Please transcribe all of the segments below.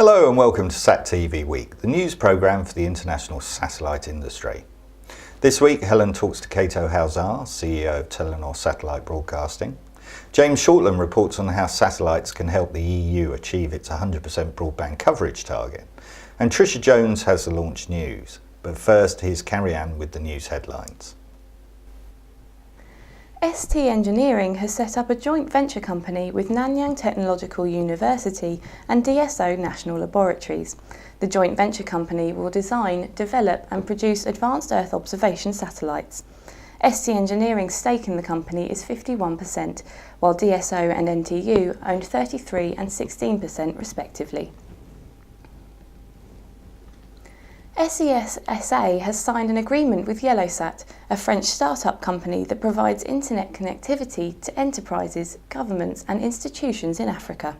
Hello and welcome to SatTV Week, the news programme for the international satellite industry. This week Helen talks to Cato Halsaa, CEO of Telenor Satellite Broadcasting. James Shortland reports on how satellites can help the EU achieve its 100% broadband coverage target. And Trisha Jones has the launch news. But first, here's Carrie Ann with the news headlines. ST Engineering has set up a joint venture company with Nanyang Technological University and DSO National Laboratories. The joint venture company will design, develop and produce advanced Earth observation satellites. ST Engineering's stake in the company is 51%, while DSO and NTU own 33% and 16% respectively. SES A.A. has signed an agreement with YellowSat, a French start-up company that provides internet connectivity to enterprises, governments and institutions in Africa.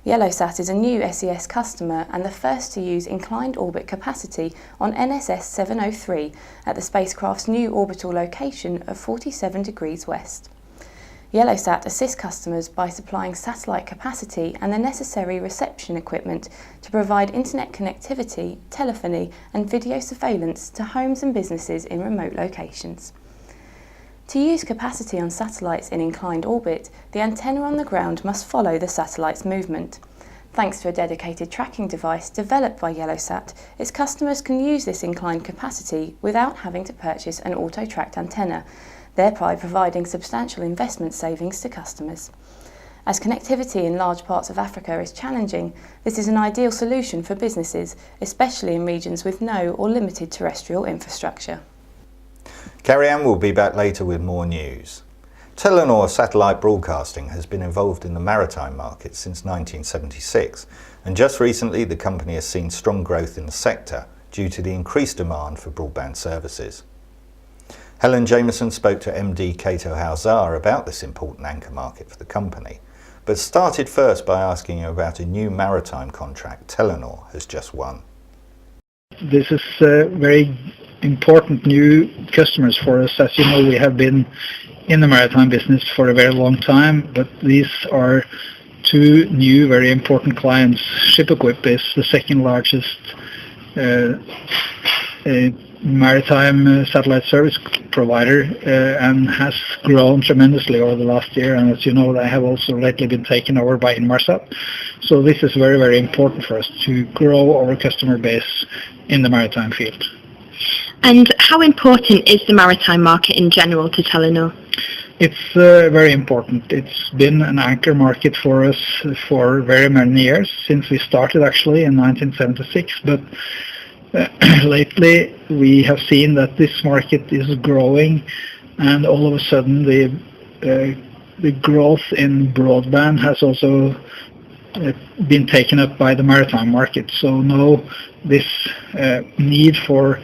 YellowSat is a new SES customer and the first to use inclined orbit capacity on NSS 703 at the spacecraft's new orbital location of 47 degrees west. YellowSat assists customers by supplying satellite capacity and the necessary reception equipment to provide internet connectivity, telephony and video surveillance to homes and businesses in remote locations. To use capacity on satellites in inclined orbit, the antenna on the ground must follow the satellite's movement. Thanks to a dedicated tracking device developed by YellowSat, its customers can use this inclined capacity without having to purchase an auto-tracked antenna, thereby providing substantial investment savings to customers. As connectivity in large parts of Africa is challenging, this is an ideal solution for businesses, especially in regions with no or limited terrestrial infrastructure. Carrie Ann will be back later with more news. Telenor Satellite Broadcasting has been involved in the maritime market since 1976, and just recently the company has seen strong growth in the sector due to the increased demand for broadband services. Helen Jameson spoke to MD Cato Halsaa about this important anchor market for the company, but started first by asking him about a new maritime contract Telenor has just won. This is very important new customers for us. As you know, we have been in the maritime business for a very long time, but these are two new very important clients. ShipEquip is the second largest maritime satellite service provider and has grown tremendously over the last year, and as you know, they have also lately been taken over by Inmarsat. So this is very, very important for us to grow our customer base in the maritime field. And how important is the maritime market in general to Telenor? It's very important. It's been an anchor market for us for very many years, since we started actually in 1976, but lately we have seen that this market is growing, and all of a sudden the growth in broadband has also been taken up by the maritime market. So now this need for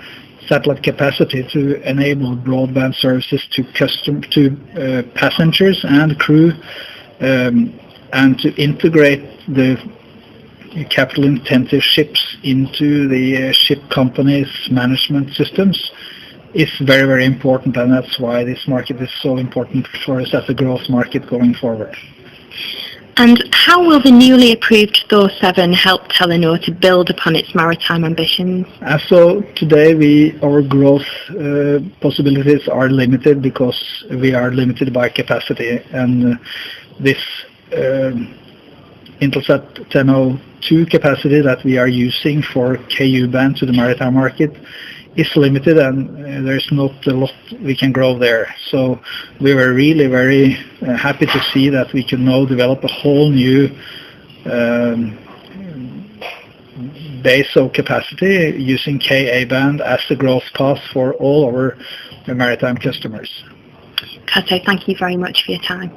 satellite capacity to enable broadband services to passengers and crew and to integrate the capital-intensive ships into the ship companies' management systems is very, very important, and that's why this market is so important for us as a growth market going forward. And how will the newly approved Thor 7 help Telenor to build upon its maritime ambitions? As so today, our growth possibilities are limited because we are limited by capacity, and this Intelsat 1002 capacity that we are using for KU band to the maritime market is limited, and there's not a lot we can grow there. So we were really very happy to see that we can now develop a whole new base of capacity using Ka band as the growth path for all our maritime customers. Cato, thank you very much for your time.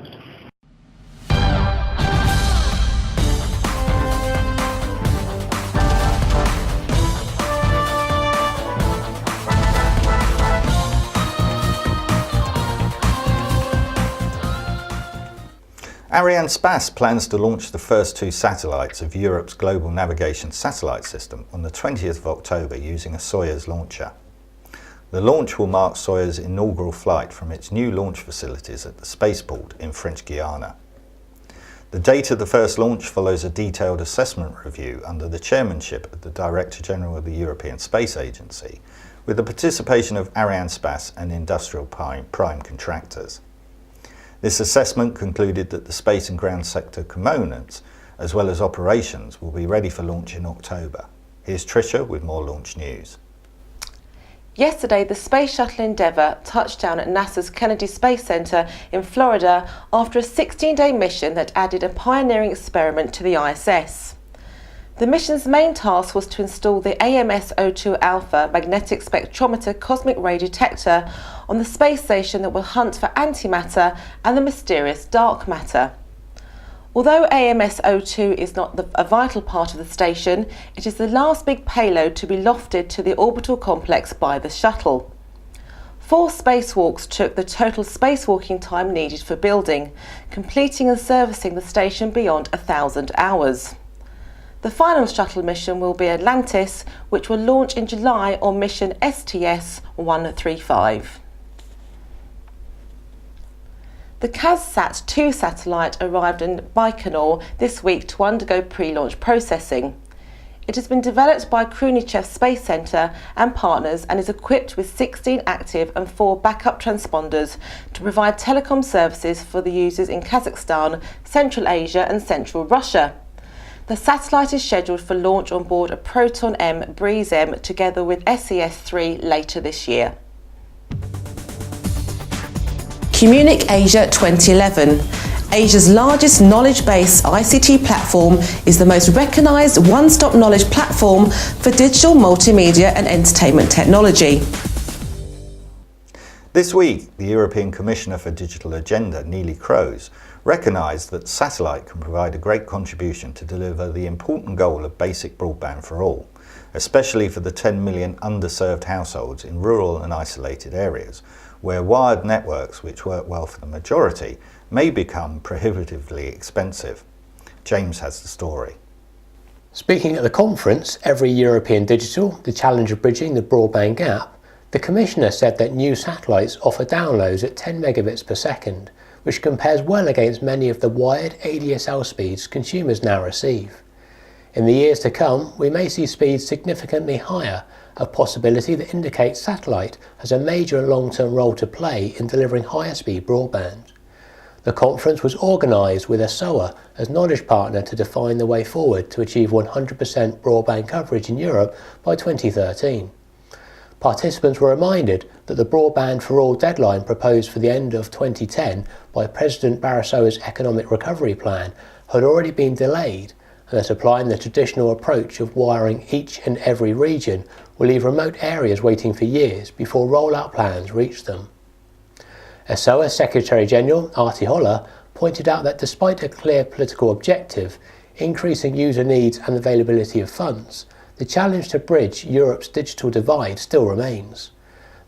Arianespace plans to launch the first two satellites of Europe's global navigation satellite system on the 20th of October using a Soyuz launcher. The launch will mark Soyuz's inaugural flight from its new launch facilities at the spaceport in French Guiana. The date of the first launch follows a detailed assessment review under the chairmanship of the Director General of the European Space Agency, with the participation of Arianespace and industrial prime contractors. This assessment concluded that the space and ground sector components, as well as operations, will be ready for launch in October. Here's Tricia with more launch news. Yesterday, the Space Shuttle Endeavour touched down at NASA's Kennedy Space Center in Florida after a 16-day mission that added a pioneering experiment to the ISS. The mission's main task was to install the AMS-02 Alpha magnetic spectrometer cosmic ray detector on the space station that will hunt for antimatter and the mysterious dark matter. Although AMS-02 is not a vital part of the station, it is the last big payload to be lofted to the orbital complex by the shuttle. 4 spacewalks took the total spacewalking time needed for building, completing and servicing the station beyond 1,000 hours. The final shuttle mission will be Atlantis, which will launch in July on mission STS-135. The KazSat-2 satellite arrived in Baikonur this week to undergo pre-launch processing. It has been developed by Khrushchev Space Center and partners and is equipped with 16 active and 4 backup transponders to provide telecom services for the users in Kazakhstan, Central Asia and Central Russia. The satellite is scheduled for launch on board a Proton M Breeze M together with SES-3 later this year. Communic Asia 2011. Asia's largest knowledge-based ICT platform is the most recognised one-stop knowledge platform for digital multimedia and entertainment technology. This week, the European Commissioner for Digital Agenda, Neelie Kroes, recognised that satellite can provide a great contribution to deliver the important goal of basic broadband for all, especially for the 10 million underserved households in rural and isolated areas, where wired networks, which work well for the majority, may become prohibitively expensive. James has the story. Speaking at the conference, Every European Digital, the challenge of bridging the broadband gap, the Commissioner said that new satellites offer downloads at 10 megabits per second, which compares well against many of the wired ADSL speeds consumers now receive. In the years to come, we may see speeds significantly higher, a possibility that indicates satellite has a major long-term role to play in delivering higher speed broadband. The conference was organised with A.A. as knowledge partner to define the way forward to achieve 100% broadband coverage in Europe by 2013. Participants were reminded that the Broadband for All deadline proposed for the end of 2010 by President Barroso's Economic Recovery Plan had already been delayed, and that applying the traditional approach of wiring each and every region will leave remote areas waiting for years before rollout plans reach them. A.A. Secretary-General Cato Halsaa pointed out that despite a clear political objective, increasing user needs and availability of funds, the challenge to bridge Europe's digital divide still remains.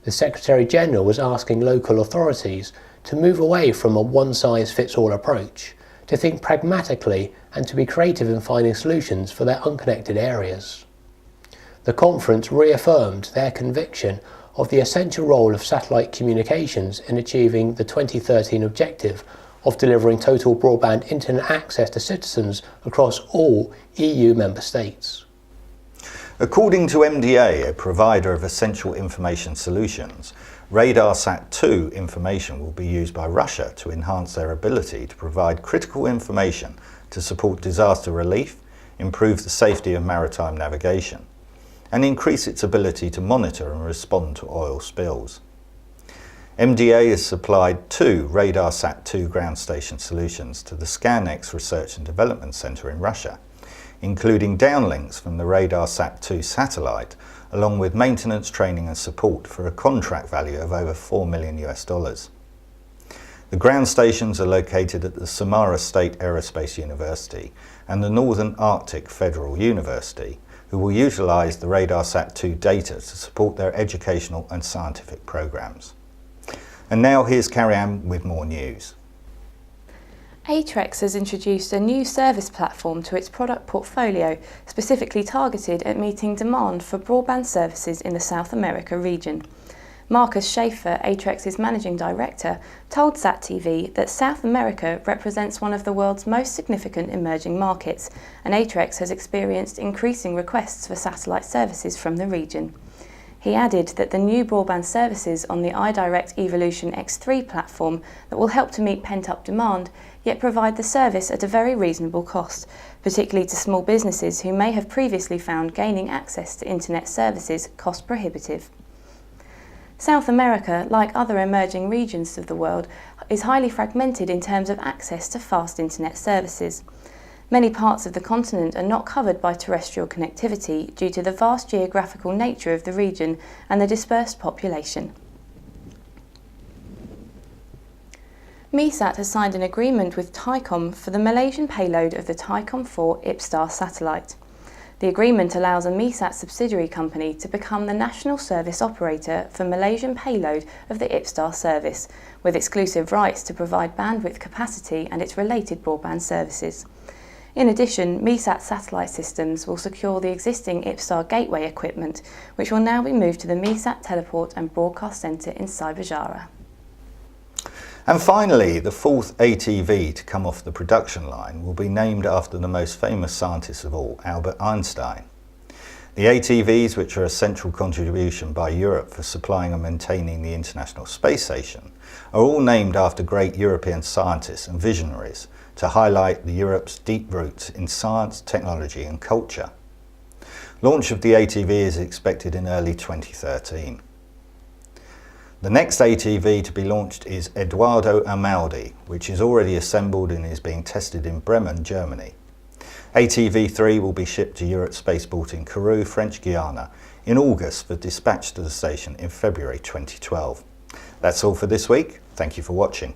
The Secretary-General was asking local authorities to move away from a one-size-fits-all approach, to think pragmatically and to be creative in finding solutions for their unconnected areas. The conference reaffirmed their conviction of the essential role of satellite communications in achieving the 2013 objective of delivering total broadband internet access to citizens across all EU member states. According to MDA, a provider of essential information solutions, RadarSat-2 information will be used by Russia to enhance their ability to provide critical information to support disaster relief, improve the safety of maritime navigation, and increase its ability to monitor and respond to oil spills. MDA has supplied 2 RadarSat-2 ground station solutions to the ScanX Research and Development Center in Russia, including downlinks from the RadarSat-2 satellite, along with maintenance, training and support for a contract value of over $4 million. The ground stations are located at the Samara State Aerospace University and the Northern Arctic Federal University, who will utilise the RadarSat-2 data to support their educational and scientific programmes. And now here's Carrie-Anne with more news. atrexx has introduced a new service platform to its product portfolio, specifically targeted at meeting demand for broadband services in the South America region. Marcus Schaefer, atrexx's managing director, told SatTV that South America represents one of the world's most significant emerging markets, and atrexx has experienced increasing requests for satellite services from the region. He added that the new broadband services on the iDirect Evolution X3 platform that will help to meet pent-up demand, yet provide the service at a very reasonable cost, particularly to small businesses who may have previously found gaining access to internet services cost prohibitive. South America, like other emerging regions of the world, is highly fragmented in terms of access to fast internet services. Many parts of the continent are not covered by terrestrial connectivity due to the vast geographical nature of the region and the dispersed population. MESAT has signed an agreement with Thaicom for the Malaysian payload of the Thaicom 4 IPSTAR satellite. The agreement allows a MESAT subsidiary company to become the national service operator for Malaysian payload of the IPSTAR service, with exclusive rights to provide bandwidth capacity and its related broadband services. In addition, MESAT satellite systems will secure the existing IPSTAR gateway equipment, which will now be moved to the MESAT Teleport and Broadcast Centre in Cyberjaya. And finally, the fourth ATV to come off the production line will be named after the most famous scientist of all, Albert Einstein. The ATVs, which are a central contribution by Europe for supplying and maintaining the International Space Station, are all named after great European scientists and visionaries to highlight Europe's deep roots in science, technology and culture. Launch of the ATV is expected in early 2013. The next ATV to be launched is Eduardo Amaldi, which is already assembled and is being tested in Bremen, Germany. ATV-3 will be shipped to Europe Spaceport in Kourou, French Guiana, in August for dispatch to the station in February 2012. That's all for this week. Thank you for watching.